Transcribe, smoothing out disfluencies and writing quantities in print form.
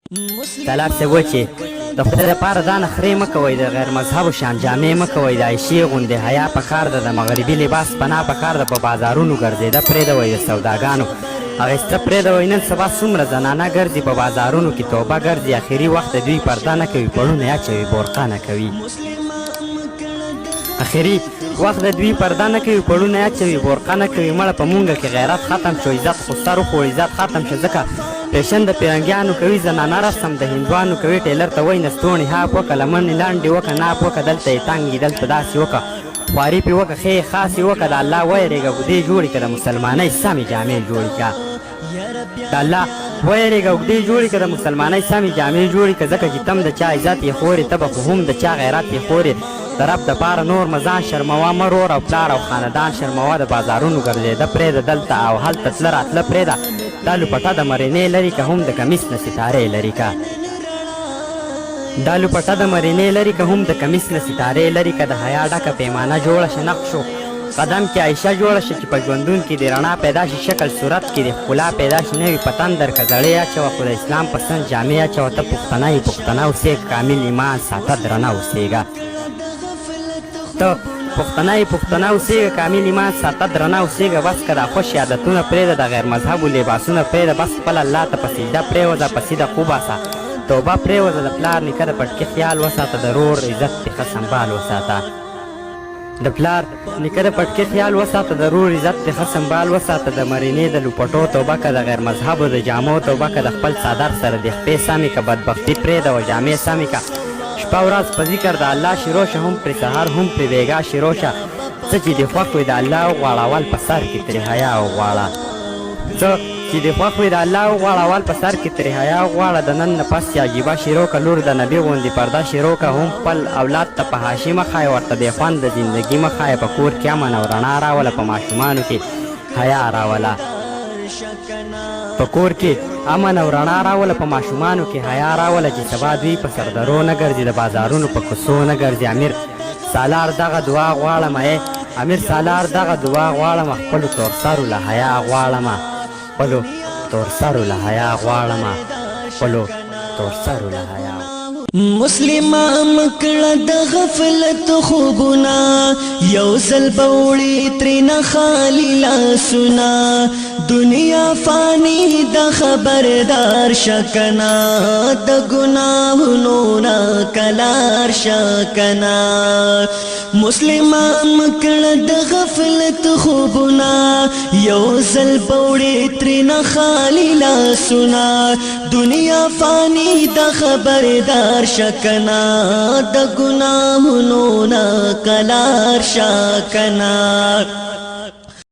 طلب صاحب وایي چې د خدای دپاره دا نخرې مه کوئ، د غیر مذهبو شان جامې مه کوئ، د عایشې غوندې حیا پکار ده، د مغربي لباس پناه پکار ده، په بازارونو ګرځېده پرېږدوئ، د سوداګانو اخیسته پرېږدوئ. نن سبا څومره زنانه ګرځي په بازارونو کې، توبه ګرځي، اخري وخت د دوی پرده نه کوي، پړونه یې اچوي، بورقه نه کوي. اخري وخت د دوی پرده نه کوي، پړونه یې اچوي، بورقه نه کوي. مړه په مونږه کې غیرت ختم شو، عزت خو سر وخوړ، عزت ختم شو، ځکه فیشن د پیرنګیانو کوي، زنانه رسم د هندوانو کوي. ټیلر ته وایي نستوڼې هاپ وکړه، لمنې لاندې وکړه، ناپ وکړه، دلته یې تنګ دلته داسې وکړه، خواري پې وکړه، ښې یې خاصې وکړه. د الله ویرېږه اوږدې جوړې کړه، د مسلمانۍ سمې جامې جوړې کړه. د الله ویرېږه اوږدې جوړې کړه، د مسلمانۍ سمې جامې جوړې کړه، ځکه چې تم د چا عزت یې خورې، ته به خو هم د چا غیرت یې خورې. د رب دپاره نور مزان شرموه، مرور او پلار او خاندان شرموه، د بازارونو ګرځېده پرېږده، دلته او هلته تله راتله پرېږده. دا لوپټه د مرینې لري که هم د کمیس نه ستارې لري که، دا لوپټه د مرینې لري که هم د کمیس نه ستارې لري که. د حیا ډکه پیمانه جوړه شه، نقش شو قدم کې عایشه جوړه شه، چې په ژوندون کې د رڼا پیدا شي، شکل صورت کې د ښکلا پیدا شي. نوي پتن در که زړې اچوه، خو د اسلام پسند جامې اچوه. ته پښتنه یې پښتنه اوسېږه، کامل ایمان ساته درنه اوسېږه. ته پښتنه یې پښتنه اوسېږه، کامل ایمان ساته درنه اوسېږه. بس که دا خوش عادتونه پرېږده، د غیر مذهبو لباسونه پرېږده، بس خپل الله ته په سجده پرېوځه، په سیده وباسه، توبه پرېوځه. د پلار نیکه د پټکي خیال وساته، د رور عزت دې ښه سنبال وساته. د پلار نیکه د پټکي خیال وساته، د رور عزت دې ښه سنبال وساته. د مرینې د لوپټو توبه که، د غیر مذهبو د جامو توبه که، د خپل څادر سره د خپې سمې که، بدبختي پرېږده، جامې سمې که. شپه ورځ په ذکر د الله شروع شه، هم پرې سهار هم پرې بېګا شروع شه. څه چې دې خوښ وي د الله وغواړه، اول په سر کې ترې حیا وغواړه. څه چې دې خوښ وي د الله وغواړه، اول په سر کې ترې حیا وغواړه. د نن نه پس چې عجیبه شروع که، لور د نبي غوندې پرده شروع که. هم خپل اولاد ته په حاشي مه ښایه، ورته بې خوند د زندګي مه ښایه. په کور کې امن او رڼا راوله، په ماشومانو کې حیا راوله. په کور کې امن او رڼا راوله، په ماشومانو کې حیا راوله، چې سبا دوی په سردرو نه ګرځي، د بازارونو په کوڅو نه ګرځي. امیر سالار دغه دعا غواړم، امیر سالار دغه دعا غواړم، خپلو تورسرو له حیا غواړم، خپلو تورسرو له حیا غواړم، خپلو تورسرو له حیا. مسلمان مکړه د غفلت خوبونه، یو ځل بوړي ترېنه خالي لاسونه. دنیا فانی د خبردار شکنا، د ګناهونو نه کلار شکنا. مسلمان مکړه د غفلت خوبونه، یو ځل بوړي ترېنه خالي لاسونه. دنیا فانی د خبردار شکنا، د ګناهونو نه کلار شکنا.